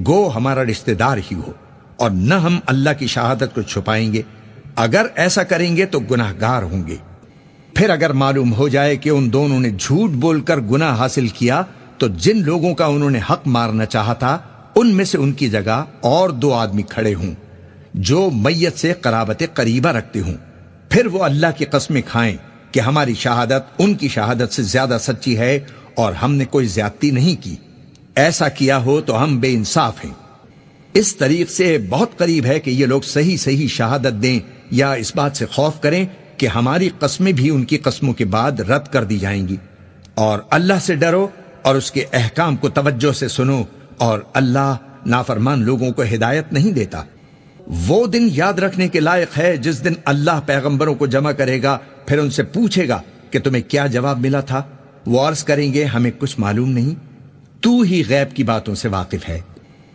گو ہمارا رشتہ دار ہی ہو، اور نہ ہم اللہ کی شہادت کو چھپائیں گے۔ اگر ایسا کریں گے تو گناہگار ہوں گے۔ پھر اگر معلوم ہو جائے کہ ان دونوں نے جھوٹ بول کر گناہ حاصل کیا تو جن لوگوں کا انہوں نے حق مارنا چاہا تھا ان میں سے ان کی جگہ اور 2 آدمی کھڑے ہوں جو میت سے قرابت قریبہ رکھتے ہوں، پھر وہ اللہ کی قسمیں کھائیں کہ ہماری شہادت ان کی شہادت سے زیادہ سچی ہے اور ہم نے کوئی زیادتی نہیں کی۔ ایسا کیا ہو تو ہم بے انصاف ہیں۔ اس طریق سے بہت قریب ہے کہ یہ لوگ صحیح شہادت دیں یا اس بات سے خوف کریں کہ ہماری قسمیں بھی ان کی قسموں کے بعد رد کر دی جائیں گی۔ اور اللہ سے ڈرو اور اس کے احکام کو توجہ سے سنو، اور اللہ نافرمان لوگوں کو ہدایت نہیں دیتا۔ وہ دن یاد رکھنے کے لائق ہے جس دن اللہ پیغمبروں کو جمع کرے گا، پھر ان سے پوچھے گا کہ تمہیں کیا جواب ملا تھا۔ وہ عرض کریں گے ہمیں کچھ معلوم نہیں، تو ہی غیب کی باتوں سے واقف ہے۔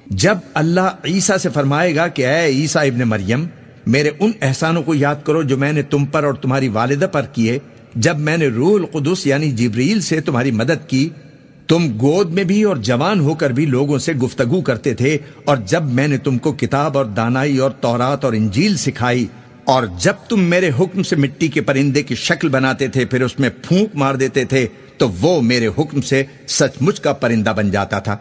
جب اللہ عیسیٰ سے فرمائے گا کہ اے عیسیٰ ابن مریم، میرے ان احسانوں کو یاد کرو جو میں نے تم پر اور تمہاری والدہ پر کیے، جب میں نے روح القدس یعنی جبریل سے تمہاری مدد کی، تم گود میں بھی اور جوان ہو کر بھی لوگوں سے گفتگو کرتے تھے، اور جب میں نے تم کو کتاب اور دانائی اور تورات اور انجیل سکھائی، اور جب تم میرے حکم سے مٹی کے پرندے کی شکل بناتے تھے پھر اس میں پھونک مار دیتے تھے تو وہ میرے حکم سے سچ مچ کا پرندہ بن جاتا تھا،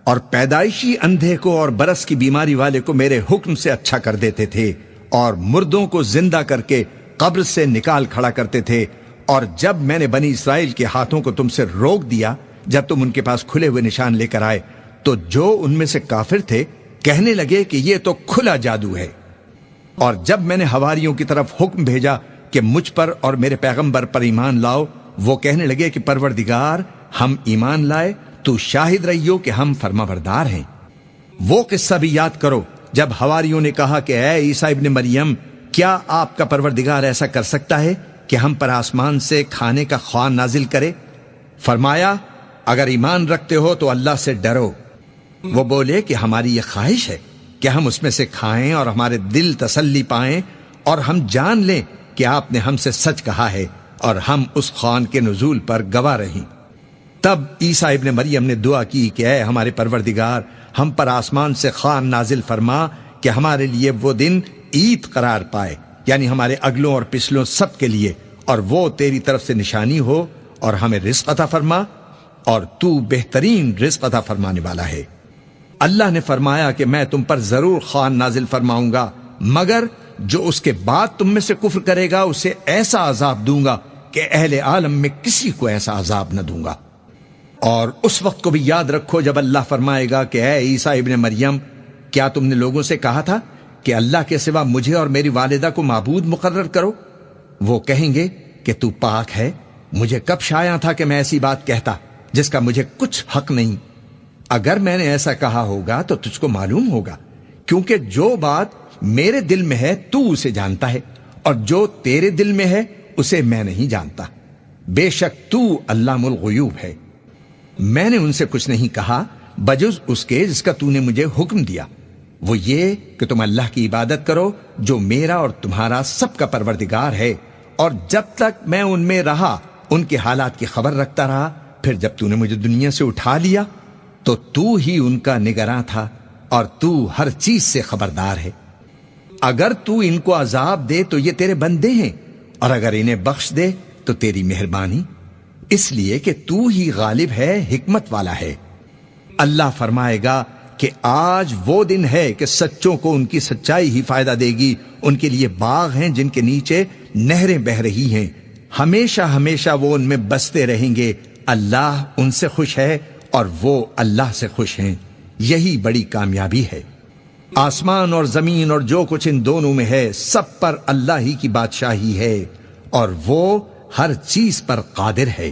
اور پیدائشی اندھے کو اور برس کی بیماری والے کو میرے حکم سے اچھا کر دیتے تھے، اور مردوں کو زندہ کر کے قبر سے نکال کھڑا کرتے تھے۔ اور جب میں نے بنی اسرائیل کے ہاتھوں کو تم سے روک دیا جب تم ان کے پاس کھلے ہوئے نشان لے کر آئے، تو جو ان میں سے کافر تھے کہنے لگے کہ یہ تو کھلا جادو ہے۔ اور جب میں نے حواریوں کی طرف حکم بھیجا کہ مجھ پر اور میرے پیغمبر پر ایمان لاؤ، وہ کہنے لگے کہ پروردگار، ہم ایمان لائے، تو شاہد رہیو کہ ہم فرمانبردار ہیں۔ وہ قصہ بھی یاد کرو جب حواریوں نے کہا کہ اے عیسیٰ ابن مریم، کیا آپ کا پروردگار ایسا کر سکتا ہے کہ ہم پر آسمان سے کھانے کا خوان نازل کرے؟ فرمایا اگر ایمان رکھتے ہو تو اللہ سے ڈرو۔ وہ بولے کہ ہماری یہ خواہش ہے کہ ہم اس میں سے کھائیں اور ہمارے دل تسلی پائیں اور ہم جان لیں کہ آپ نے ہم سے سچ کہا ہے اور ہم اس خوان کے نزول پر گواہ رہیں۔ تب عیسیٰ ابن مریم نے دعا کی کہ اے ہمارے پروردگار، ہم پر آسمان سے خوان نازل فرما کہ ہمارے لیے وہ دن عید قرار پائے، یعنی ہمارے اگلوں اور پچھلوں سب کے لیے، اور وہ تیری طرف سے نشانی ہو، اور ہمیں رزق عطا فرما، اور تو بہترین رزق عطا فرمانے والا ہے۔ اللہ نے فرمایا کہ میں تم پر ضرور خوان نازل فرماؤں گا، مگر جو اس کے بعد تم میں سے کفر کرے گا اسے ایسا عذاب دوں گا کہ اہل عالم میں کسی کو ایسا عذاب نہ دوں گا۔ اور اس وقت کو بھی یاد رکھو جب اللہ فرمائے گا کہ اے عیسیٰ ابن مریم، کیا تم نے لوگوں سے کہا تھا کہ اللہ کے سوا مجھے اور میری والدہ کو معبود مقرر کرو؟ وہ کہیں گے کہ تو پاک ہے، مجھے کب شایع تھا کہ میں ایسی بات کہتا جس کا مجھے کچھ حق نہیں۔ اگر میں نے ایسا کہا ہوگا تو تجھ کو معلوم ہوگا، کیونکہ جو بات میرے دل میں ہے تو اسے جانتا ہے، اور جو تیرے دل میں ہے اسے میں نہیں جانتا۔ بے شک تو علام الغیوب ہے۔ میں نے ان سے کچھ نہیں کہا بجز اس کے جس کا تو نے مجھے حکم دیا، وہ یہ کہ تم اللہ کی عبادت کرو جو میرا اور تمہارا سب کا پروردگار ہے، اور جب تک میں ان میں رہا ان کے حالات کی خبر رکھتا رہا، پھر جب تو نے مجھے دنیا سے اٹھا لیا تو ہی ان کا نگراں تھا، اور تو ہر چیز سے خبردار ہے۔ اگر تو ان کو عذاب دے تو یہ تیرے بندے ہیں، اور اگر انہیں بخش دے تو تیری مہربانی، اس لیے کہ تو ہی غالب ہے، حکمت والا ہے۔ اللہ فرمائے گا کہ آج وہ دن ہے کہ سچوں کو ان کی سچائی ہی فائدہ دے گی، ان کے لیے باغ ہیں جن کے نیچے نہریں بہہ رہی ہیں، ہمیشہ ہمیشہ وہ ان میں بستے رہیں گے۔ اللہ ان سے خوش ہے اور وہ اللہ سے خوش ہیں، یہی بڑی کامیابی ہے۔ آسمان اور زمین اور جو کچھ ان دونوں میں ہے سب پر اللہ ہی کی بادشاہی ہے، اور وہ ہر چیز پر قادر ہے۔